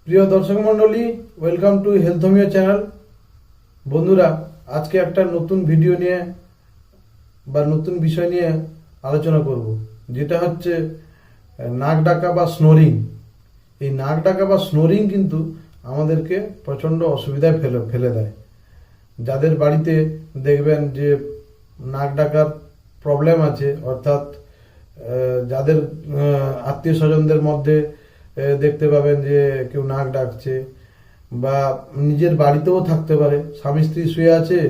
প্রিয় দর্শক মন্ডলী, welcome to health homeo channel. বন্ধুরা, আজকে একটা নতুন ভিডিও নিয়ে বা নতুন বিষয় নিয়ে আলোচনা করব, যেটা হচ্ছে নাক ডাকা বা স্নোরিং। এই নাক ডাকা বা স্নোরিং কিন্তু আমাদেরকে প্রচণ্ড অসুবিধায় ফেলে দেয়। যাদের বাড়িতে দেখবেন যে নাক ডাকার প্রবলেম আছে, অর্থাৎ যাদের আত্মীয় স্বজনদের মধ্যে দেখতে পাবেন যে কেউ নাক ডাকছে, বা নিজের বাড়িতেও থাকতে পারে, স্বামী স্ত্রী শুয়ে আছে,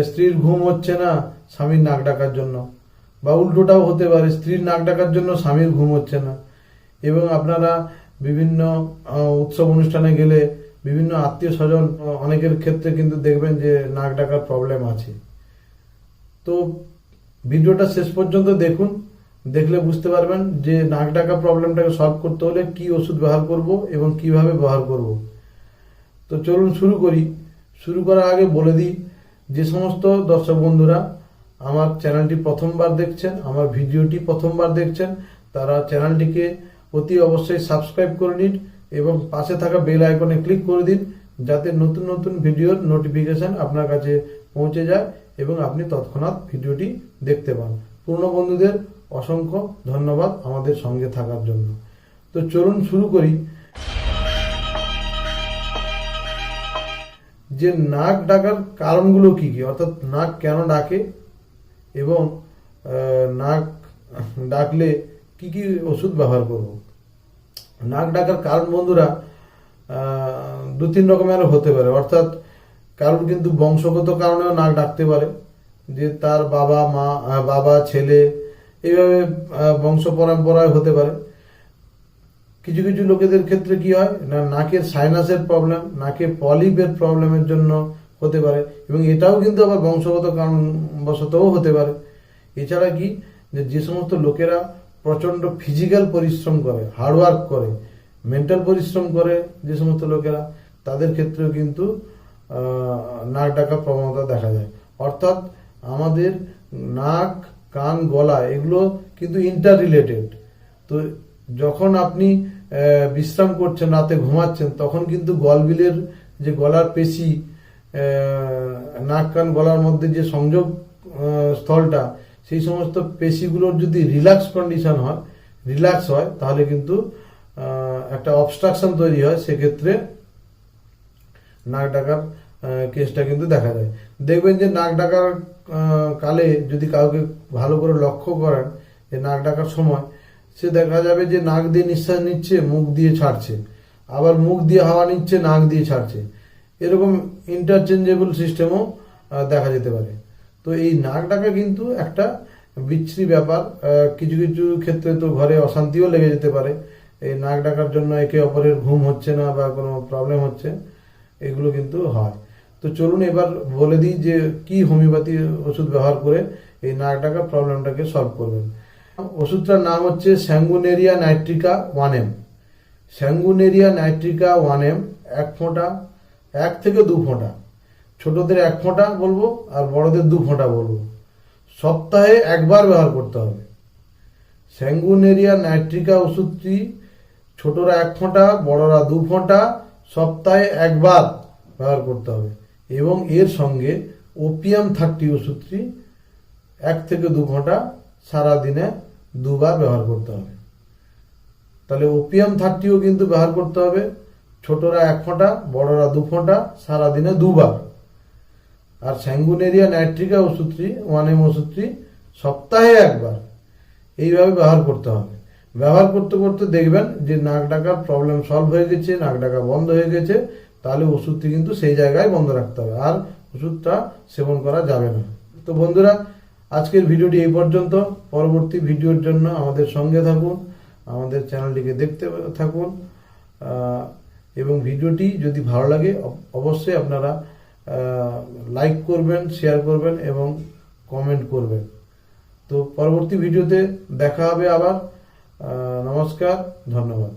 স্ত্রীর ঘুম হচ্ছে না স্বামীর নাক ডাকার জন্য, বা উল্টোটাও হতে পারে, স্ত্রীর নাক ডাকার জন্য স্বামীর ঘুম হচ্ছে না। এবং আপনারা বিভিন্ন উৎসব অনুষ্ঠানে গেলে বিভিন্ন আত্মীয় স্বজন অনেকের ক্ষেত্রে কিন্তু দেখবেন যে নাক ডাকার প্রবলেম আছে। তো ভিডিওটা শেষ পর্যন্ত দেখুন, দেখলে বুঝতে পারবেন যে নাক ডাকা প্রবলেমটাকে সলভ করতে হলে কি ওষুধ ব্যবহার করব এবং কিভাবে ব্যবহার করব। তো চলুন শুরু করি। শুরু করার আগে বলে দিই, যে সমস্ত দর্শক বন্ধুরা আমার চ্যানেলটি প্রথমবার দেখছেন, আমার ভিডিওটি প্রথমবার দেখছেন, তারা চ্যানেলটিকে অতি অবশ্যই সাবস্ক্রাইব করে নিন এবং পাশে থাকা বেল আইকনে ক্লিক করে দিন, যাতে নতুন নতুন ভিডিওর নোটিফিকেশন আপনার কাছে পৌঁছে যায় এবং আপনি তৎক্ষণাৎ ভিডিওটি দেখতে পান। পুরনো বন্ধুদের অসংখ্য ধন্যবাদ আমাদের সঙ্গে থাকার জন্য। তো চলুন শুরু করি। যে নাক ডাকার কারণগুলো কি কি, অর্থাৎ নাক কেন ডাকে এবং নাক ডাকলে কি কি ওষুধ ব্যবহার করব। নাক ডাকার কারণ বন্ধুরা দু তিন রকমের হতে পারে, অর্থাৎ কারণ কিন্তু বংশগত কারণেও নাক ডাকতে পারে, যে তার বাবা ছেলে এইভাবে বংশ পরম্পরায় হতে পারে। কিছু কিছু লোকেদের ক্ষেত্রে কি হয় না, নাকের সাইনাসের প্রবলেম, নাকে পলিপের প্রবলেমের জন্য হতে পারে, এবং এটাও কিন্তু আবার বংশগত কারণবশতও হতে পারে। এছাড়া কি, যে সমস্ত লোকেরা প্রচণ্ড ফিজিক্যাল পরিশ্রম করে, হার্ডওয়ার্ক করে, মেন্টাল পরিশ্রম করে, যে সমস্ত লোকেরা, তাদের ক্ষেত্রেও কিন্তু নাক ডাকার প্রবণতা দেখা যায়। অর্থাৎ আমাদের নাক, কান, গলা এগুলো কিন্তু ইন্টার রিলেটেড। তো যখন আপনি বিশ্রাম করছেন, রাতে ঘুমাচ্ছেন, তখন কিন্তু গলবিলের যে গলার পেশি, নাক কান গলার মধ্যে যে সংযোগ স্থলটা, সেই সমস্ত পেশিগুলোর যদি রিল্যাক্স হয়, তাহলে কিন্তু একটা অবস্ট্রাকশন তৈরি হয়। সেক্ষেত্রে নাক ডাকার কেসটা কিন্তু দেখা যায়। দেখবেন যে নাক ডাকার কালে যদি কাউকে ভালো করে লক্ষ্য করেন, যে নাক ডাকার সময় সে দেখা যাবে যে নাক দিয়ে নিঃশ্বাস নিচ্ছে, মুখ দিয়ে ছাড়ছে, আবার মুখ দিয়ে হাওয়া নিচ্ছে, নাক দিয়ে ছাড়ছে, এরকম ইন্টারচেঞ্জেবল সিস্টেমও দেখা যেতে পারে। তো এই নাক ডাকা কিন্তু একটা বিচ্ছিরি ব্যাপার। কিছু কিছু ক্ষেত্রে তো ঘরে অশান্তিও লেগে যেতে পারে, এই নাক ডাকার জন্য একে অপরের ঘুম হচ্ছে না বা কোনো প্রবলেম হচ্ছে, এগুলো কিন্তু হয়। তো চলুন এবার বলে দিই যে কি হোমিওপ্যাথি ওষুধ ব্যবহার করে এই নাক ডাকার প্রবলেমটাকে সলভ করবেন। ওষুধটার নাম হচ্ছে স্যাঙ্গুনেরিয়া নাইট্রিকা 1M। স্যাঙ্গুনেরিয়া নাইট্রিকা 1M 1 ফোঁটা, 1 থেকে 2 ফোঁটা, ছোটদের 1 ফোঁটা বলবো আর বড়দের 2 ফোঁটা বলবো, সপ্তাহে একবার ব্যবহার করতে হবে। স্যাঙ্গুনেরিয়া নাইট্রিকা ওষুধটি ছোটরা 1 ফোঁটা, বড়রা 2 ফোঁটা, সপ্তাহে একবার ব্যবহার করতে হবে। এবং এর সঙ্গে ওপিয়াম 30 ওষুধটি 1 থেকে 2 ঘন্টা সারাদিনে 2 বার ব্যবহার করতে হবে। তাহলে ওপিয়াম 30ও কিন্তু ব্যবহার করতে হবে, ছোটরা 1 ফোঁটা, বড়রা 2 ফোঁটা, সারাদিনে 2 বার। আর স্যাঙ্গুনেরিয়া নাইট্রিকা ওষুধটি 1M ওষুধটি সপ্তাহে একবার, এইভাবে ব্যবহার করতে হবে। ব্যবহার করতে করতে দেখবেন যে নাক ডাকার প্রবলেম সলভ হয়ে গেছে, নাক ডাকা বন্ধ হয়ে গেছে, তাহলে ওষুধটি কিন্তু সেই জায়গায় বন্ধ রাখতে হবে, আর ওষুধটা সেবন করা যাবে না। তো বন্ধুরা, আজকের ভিডিওটি এই পর্যন্ত। পরবর্তী ভিডিওর জন্য আমাদের সঙ্গে থাকুন, আমাদের চ্যানেলটিকে দেখতে থাকুন, এবং ভিডিওটি যদি ভালো লাগে অবশ্যই আপনারা লাইক করবেন, শেয়ার করবেন এবং কমেন্ট করবেন। তো পরবর্তী ভিডিওতে দেখা হবে আবার। নমস্কার, ধন্যবাদ।